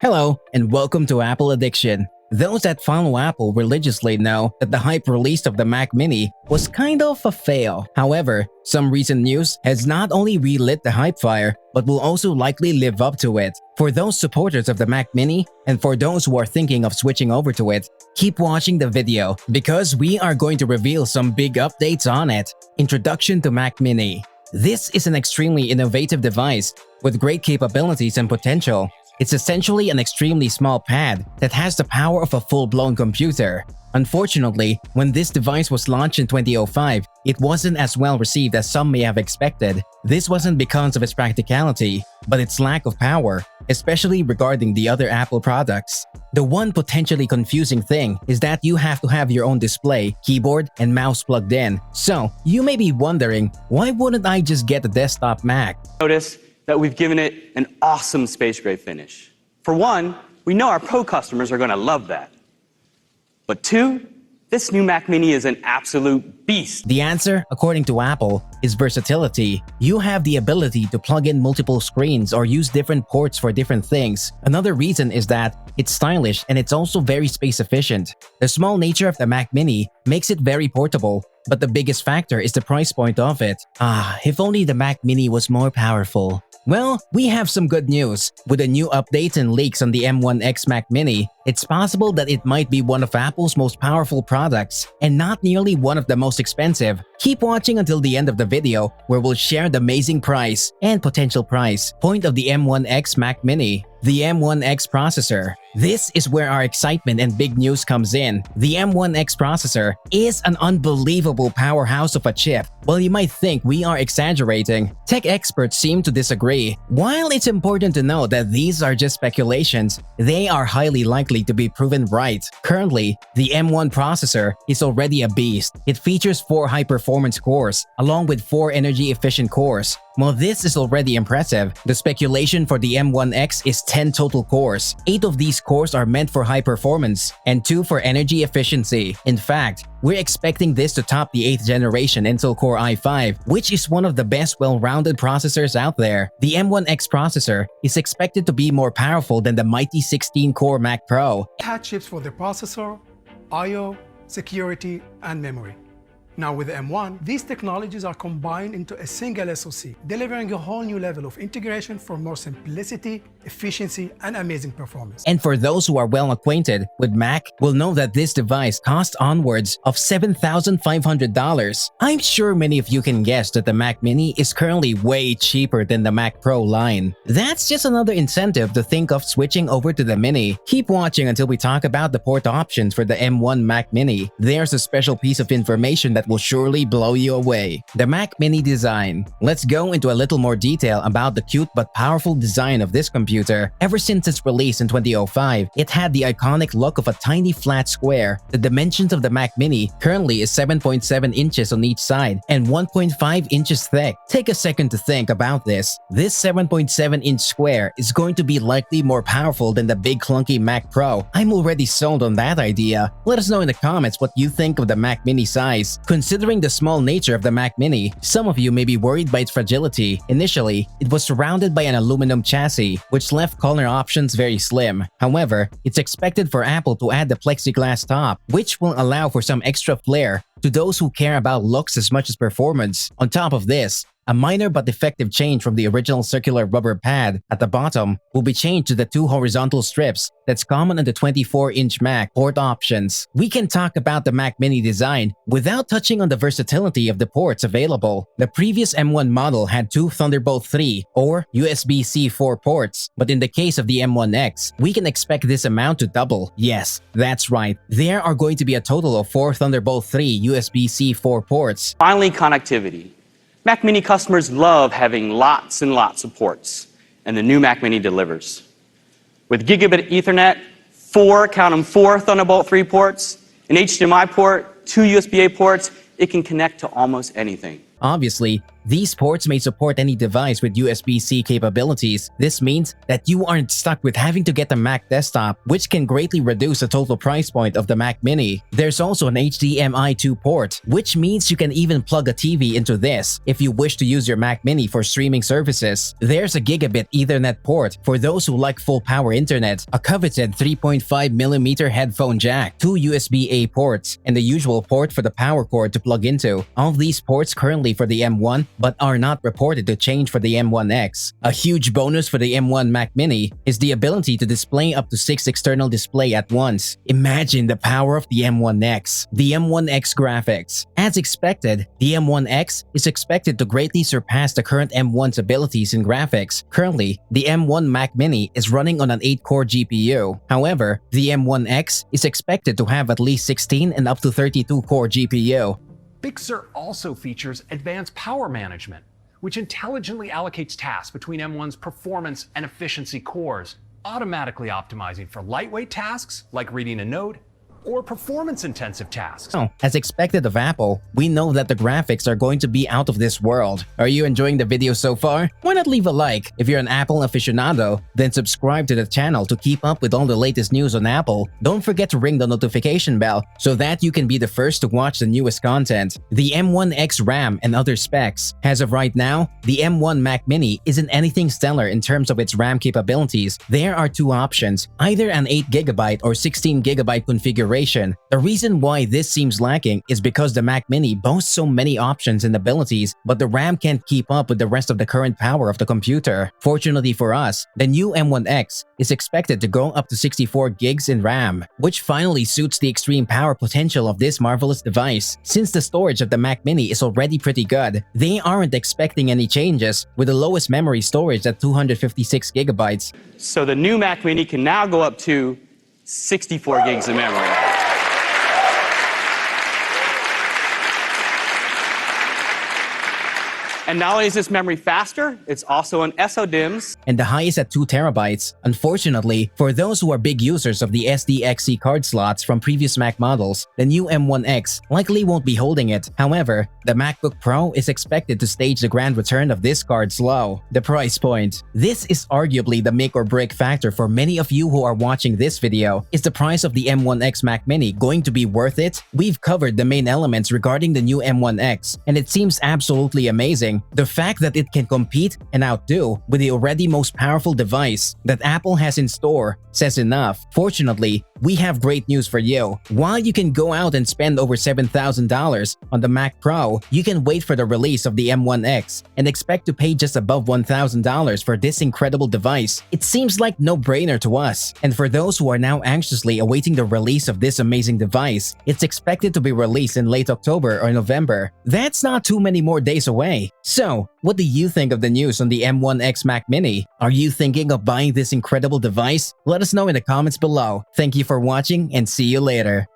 Hello, and welcome to Apple Addiction. Those that follow Apple religiously know that the hype release of the Mac Mini was kind of a fail. However, some recent news has not only relit the hype fire, but will also likely live up to it. For those supporters of the Mac Mini, and for those who are thinking of switching over to it, keep watching the video because we are going to reveal some big updates on it. Introduction to Mac Mini. This is an extremely innovative device with great capabilities and potential. It's essentially an extremely small pad that has the power of a full-blown computer. Unfortunately, when this device was launched in 2005, it wasn't as well received as some may have expected. This wasn't because of its practicality, but its lack of power, especially regarding the other Apple products. The one potentially confusing thing is that you have to have your own display, keyboard, and mouse plugged in. So, you may be wondering, why wouldn't I just get a desktop Mac? Notice that we've given it an awesome space gray finish. For one, we know our pro customers are going to love that. But two, this new Mac Mini is an absolute beast. The answer, according to Apple, is versatility. You have the ability to plug in multiple screens or use different ports for different things. Another reason is that it's stylish and it's also very space efficient. The small nature of the Mac Mini makes it very portable, but the biggest factor is the price point of it. If only the Mac Mini was more powerful. Well, we have some good news. With the new updates and leaks on the M1X Mac Mini, it's possible that it might be one of Apple's most powerful products and not nearly one of the most expensive. Keep watching until the end of the video where we'll share the amazing price and potential price point of the M1X Mac Mini. The M1X Processor. This is where our excitement and big news comes in. The M1X Processor is an unbelievable powerhouse of a chip. While you might think we are exaggerating, tech experts seem to disagree. While it's important to note that these are just speculations, they are highly likely to be proven right. Currently, the M1 processor is already a beast. It features 4 high-performance cores, along with 4 energy-efficient cores. While this is already impressive, the speculation for the M1X is 10 total cores. 8 of these cores are meant for high performance, and 2 for energy efficiency. In fact, we're expecting this to top the 8th generation Intel Core i5, which is one of the best well-rounded processors out there. The M1X processor is expected to be more powerful than the mighty 16-core Mac Pro. Had chips for the processor, I/O, security, and memory. Now with the M1, these technologies are combined into a single SoC, delivering a whole new level of integration for more simplicity, efficiency, and amazing performance. And for those who are well acquainted with Mac, will know that this device costs onwards of $7,500. I'm sure many of you can guess that the Mac Mini is currently way cheaper than the Mac Pro line. That's just another incentive to think of switching over to the Mini. Keep watching until we talk about the port options for the M1 Mac Mini. There's a special piece of information that will surely blow you away. The Mac Mini design. Let's go into a little more detail about the cute but powerful design of this computer. Ever since its release in 2005, it had the iconic look of a tiny flat square. The dimensions of the Mac Mini currently is 7.7 inches on each side and 1.5 inches thick. Take a second to think about this. This 7.7-inch square is going to be likely more powerful than the big clunky Mac Pro. I'm already sold on that idea. Let us know in the comments what you think of the Mac Mini size. Considering the small nature of the Mac Mini, some of you may be worried by its fragility. Initially, it was surrounded by an aluminum chassis, which left corner options very slim. However, it's expected for Apple to add the plexiglass top, which will allow for some extra flair to those who care about looks as much as performance. On top of this, a minor but effective change from the original circular rubber pad at the bottom will be changed to the 2 horizontal strips that's common on the 24-inch Mac port options. We can talk about the Mac Mini design without touching on the versatility of the ports available. The previous M1 model had 2 Thunderbolt 3 or USB-C 4 ports, but in the case of the M1X, we can expect this amount to double. Yes, that's right. There are going to be a total of 4 Thunderbolt 3 USB-C 4 ports. Finally, connectivity. Mac Mini customers love having lots and lots of ports, and the new Mac Mini delivers. With gigabit Ethernet, 4 Thunderbolt 3 ports, an HDMI port, 2 USB-A ports, it can connect to almost anything. Obviously, These ports may support any device with USB-C capabilities. This means that you aren't stuck with having to get a Mac desktop, which can greatly reduce the total price point of the Mac Mini. There's also an HDMI 2 port, which means you can even plug a TV into this if you wish to use your Mac Mini for streaming services. There's a gigabit Ethernet port for those who like full power internet, a coveted 3.5mm headphone jack, 2 USB-A ports, and the usual port for the power cord to plug into. All these ports currently for the M1 but are not reported to change for the M1X. A huge bonus for the M1 Mac Mini is the ability to display up to 6 external displays at once. Imagine the power of the M1X. The M1X graphics. As expected, the M1X is expected to greatly surpass the current M1's abilities in graphics. Currently, the M1 Mac Mini is running on an 8-core GPU. However, the M1X is expected to have at least 16 and up to 32-core GPU. Big Sur also features advanced power management, which intelligently allocates tasks between M1's performance and efficiency cores, automatically optimizing for lightweight tasks like reading a note or performance-intensive tasks. As expected of Apple, we know that the graphics are going to be out of this world. Are you enjoying the video so far? Why not leave a like? If you're an Apple aficionado, then subscribe to the channel to keep up with all the latest news on Apple. Don't forget to ring the notification bell so that you can be the first to watch the newest content. The M1X RAM and other specs. As of right now, the M1 Mac Mini isn't anything stellar in terms of its RAM capabilities. There are two options, either an 8GB or 16GB configuration. The reason why this seems lacking is because the Mac Mini boasts so many options and abilities, but the RAM can't keep up with the rest of the current power of the computer. Fortunately for us, the new M1X is expected to go up to 64 gigs in RAM, which finally suits the extreme power potential of this marvelous device. Since the storage of the Mac Mini is already pretty good, they aren't expecting any changes, with the lowest memory storage at 256GB. So the new Mac Mini can now go up to 64 gigs of memory. And not only is this memory faster, it's also an SODIMMs. And the highest at 2 terabytes. Unfortunately, for those who are big users of the SDXC card slots from previous Mac models, the new M1X likely won't be holding it. However, the MacBook Pro is expected to stage the grand return of this card slot. The price point. This is arguably the make or break factor for many of you who are watching this video. Is the price of the M1X Mac Mini going to be worth it? We've covered the main elements regarding the new M1X, and it seems absolutely amazing. The fact that it can compete and outdo with the already most powerful device that Apple has in store says enough. Fortunately, we have great news for you. While you can go out and spend over $7,000 on the Mac Pro, you can wait for the release of the M1X and expect to pay just above $1,000 for this incredible device. It seems like no-brainer to us. And for those who are now anxiously awaiting the release of this amazing device, it's expected to be released in late October or November. That's not too many more days away. So, what do you think of the news on the M1X Mac Mini? Are you thinking of buying this incredible device? Let us know in the comments below. Thank you for watching and see you later.